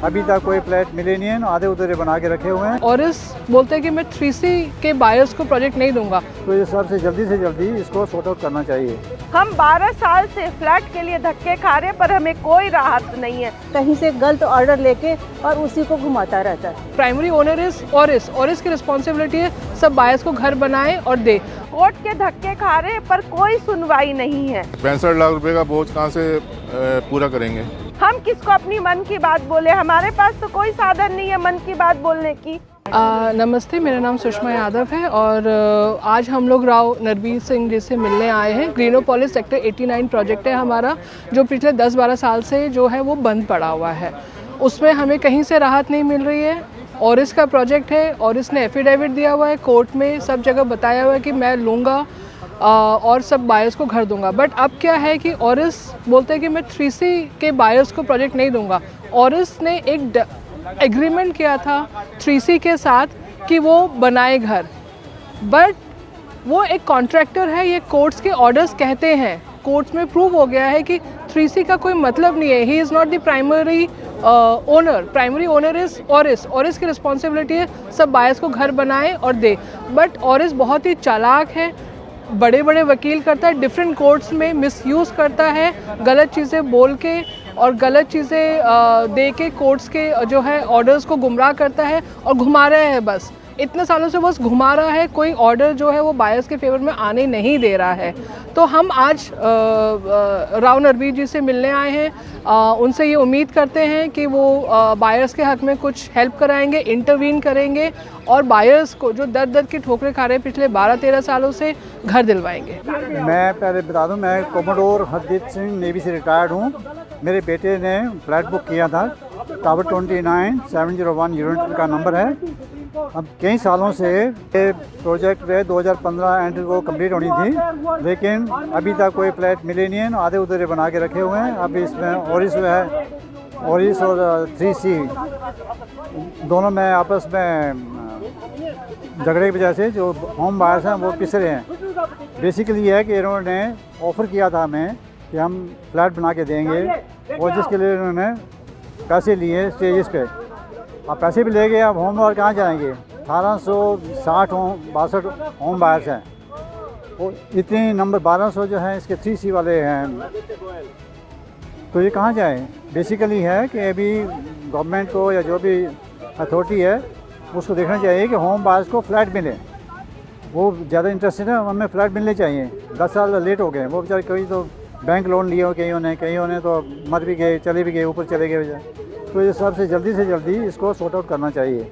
अभी तक कोई फ्लैट मिले नहीं है, आधे उधरे बना के रखे हुए हैं। और इस बोलते हैं कि मैं 3C के बायर्स को प्रोजेक्ट नहीं दूंगा। तो ये सबसे जल्दी इसको सॉर्ट आउट करना चाहिए। हम 12 साल से फ्लैट के लिए धक्के खा रहे पर हमें कोई राहत नहीं है। कहीं से गलत ऑर्डर लेके और उसी को घुमाता रहता है। प्राइमरी ओनर इज ऑरिस की रिस्पॉन्सिबिलिटी है सब बायर्स को घर बनाए और दे। कोर्ट के धक्के खा रहे पर कोई सुनवाई नहीं है। 65 लाख रुपए का बोझ कहाँ से पूरा करेंगे? हम किसको अपनी मन की बात बोले? हमारे पास तो कोई साधन नहीं है मन की बात बोलने की। नमस्ते, मेरा नाम सुषमा यादव है और आज हम लोग राव नरबीर सिंह जी से मिलने आए हैं। ग्रीनोपोलिस सेक्टर 89 प्रोजेक्ट है हमारा, जो पिछले 10-12 साल से जो है वो बंद पड़ा हुआ है। उसमें हमें कहीं से राहत नहीं मिल रही है। और इसका प्रोजेक्ट है और इसने एफिडेविट दिया हुआ है, कोर्ट में सब जगह बताया हुआ है कि मैं लूँगा और सब बायर्स को घर दूंगा। बट अब क्या है कि ऑरिस बोलते हैं कि मैं 3C के बायर्स को प्रोजेक्ट नहीं दूंगा। ऑरिस ने एक एग्रीमेंट किया था 3C के साथ कि वो बनाए घर, बट वो एक कॉन्ट्रैक्टर है, ये कोर्ट्स के ऑर्डर्स कहते हैं। कोर्ट्स में प्रूव हो गया है कि 3C का कोई मतलब नहीं है। He is not the primary owner. Primary owner is orris की रिस्पॉन्सिबिलिटी है सब बायर्स को घर बनाए और दे। बट ऑरिस बहुत ही चालाक है, बड़े बड़े वकील करता है, डिफरेंट कोर्ट्स में मिसयूज़ करता है, गलत चीज़ें बोल के और गलत चीज़ें दे के कोर्ट्स के जो है ऑर्डर्स को गुमराह करता है और घुमा रहा है। बस इतने सालों से बस घुमा रहा है, कोई ऑर्डर जो है वो बायर्स के फेवर में आने नहीं दे रहा है। तो हम आज राव नरबीर जी से मिलने आए हैं। उनसे ये उम्मीद करते हैं कि वो बायर्स के हक़ में कुछ हेल्प कराएंगे, इंटरवीन करेंगे और बायर्स को जो दर दर की ठोकरें खा रहे हैं पिछले 12-13 सालों से घर दिलवाएंगे। मैं पहले बता दूं, मैं कोमोडोर हरदीप सिंह नेवी से रिटायर्ड हूं। मेरे बेटे ने फ्लैट बुक किया था, टावर 29 701 यूनिट का नंबर है। अब कई सालों से ये प्रोजेक्ट 2015 एंड को कंप्लीट होनी थी, लेकिन अभी तक कोई फ्लैट मिले नहीं है, आधे उधरे बना के रखे हुए हैं। अब इसमें ऑरिस और 3C दोनों में आपस में झगड़े की वजह से जो होम बायर्स हैं वो पिसरे हैं। बेसिकली ये है कि इन्होंने ऑफ़र किया था हमें कि हम फ्लैट बना के देंगे, और जिसके लिए इन्होंने पैसे लिए स्टेजेस पे। अब पैसे भी ले गए, अब होम बायर कहाँ जाएंगे? 1862 होम बायर्स हैं, और इतने नंबर 1200 जो हैं इसके 3C वाले हैं, तो ये कहाँ जाएँ? बेसिकली है कि अभी गवर्नमेंट को या जो भी अथॉरिटी है उसको देखना चाहिए कि होम बायर्स को फ्लैट मिले। वो ज़्यादा इंटरेस्टेड है, हमें फ्लैट मिलने चाहिए। 10 साल लेट हो गए। वो बेचारे कई तो बैंक लोन लिए हो, कईयों ने तो मर भी गए, चले भी गए, ऊपर चले गए। तो ये सबसे जल्दी इसको सॉर्ट आउट करना चाहिए,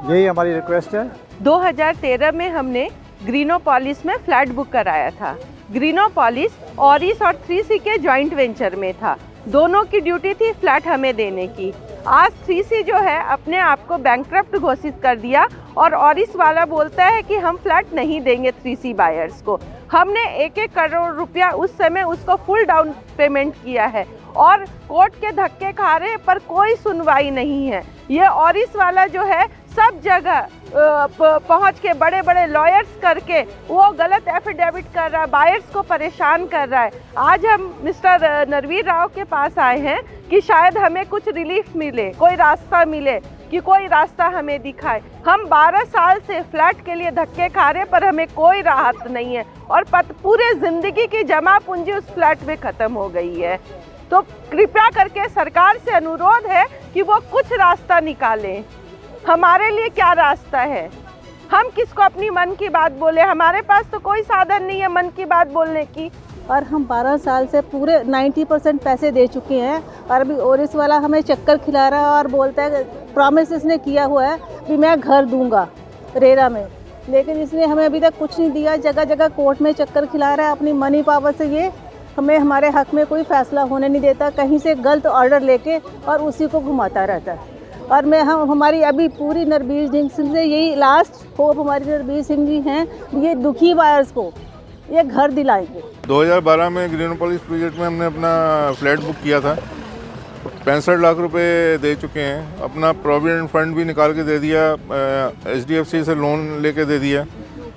यही हमारी रिक्वेस्ट है। 2013 में हमने ग्रीनोपोलिस में फ्लैट बुक कराया था। ग्रीनोपोलिस ऑरिस और 3C के जॉइंट वेंचर में था। दोनों की ड्यूटी थी फ्लैट हमें देने की। आज 3C जो है अपने आप को बैंकक्रप्ट घोषित कर दिया और ऑरिस वाला बोलता है कि हम फ्लैट नहीं देंगे 3C बायर्स को। हमने 1-1 करोड़ रुपया उस समय उसको फुल डाउन पेमेंट किया है और कोर्ट के धक्के खा रहे हैं पर कोई सुनवाई नहीं है। ये ऑरिस वाला जो है सब जगह पहुंच के बड़े बड़े लॉयर्स करके वो गलत एफिडेविट कर रहा है, बायर्स को परेशान कर रहा है। आज हम मिस्टर नरवीर राव के पास आए हैं कि शायद हमें कुछ रिलीफ मिले, कोई रास्ता मिले, कि कोई रास्ता हमें दिखाए। हम 12 साल से फ्लैट के लिए धक्के खा रहे पर हमें कोई राहत नहीं है और पूरे ज़िंदगी की जमा पूंजी उस फ्लैट में ख़त्म हो गई है। तो कृपया करके सरकार से अनुरोध है कि वो कुछ रास्ता निकालें। हमारे लिए क्या रास्ता है? हम किसको अपनी मन की बात बोले? हमारे पास तो कोई साधन नहीं है मन की बात बोलने की। और हम 12 साल से पूरे 90% पैसे दे चुके हैं और अभी ऑरिस वाला हमें चक्कर खिला रहा है और बोलता है प्रॉमिस इसने किया हुआ है कि मैं घर दूंगा रेरा में, लेकिन इसने हमें अभी तक कुछ नहीं दिया। जगह जगह कोर्ट में चक्कर खिला रहा है अपनी मनी पावर से। ये हमें हमारे हक में कोई फैसला होने नहीं देता, कहीं से गलत ऑर्डर लेके और उसी को घुमाता रहता है। और हमारी अभी पूरी नरबीर सिंह से यही लास्ट होप हमारी नरबीर सिंह जी हैं, ये दुखी बायर्स को ये घर दिलाएंगे। 2012 में ग्रीनोपोलिस प्रोजेक्ट में हमने अपना फ्लैट बुक किया था। 65 लाख रुपए दे चुके हैं। अपना प्रोविडेंट फंड भी निकाल के दे दिया, HDFC से लोन लेके दे दिया।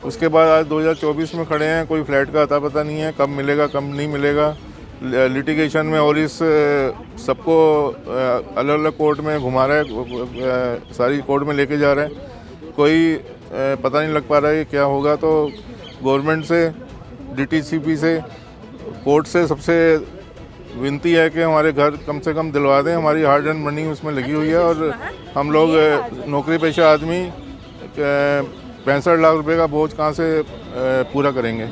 उसके बाद आज 2024 में खड़े हैं, कोई फ्लैट का अता पता नहीं है, कब मिलेगा कब नहीं मिलेगा। लिटिगेशन में और इस सबको अलग अलग कोर्ट में घुमा रहा है, सारी कोर्ट में लेके जा रहा है, कोई पता नहीं लग पा रहा है कि क्या होगा। तो गवर्नमेंट से, डीटीसीपी से, कोर्ट से सबसे विनती है कि हमारे घर कम से कम दिलवा दें, हमारी हार्ड एंड मनी उसमें लगी हुई है और हम लोग नौकरी पेशा आदमी 65 लाख रुपए का बोझ कहाँ से पूरा करेंगे।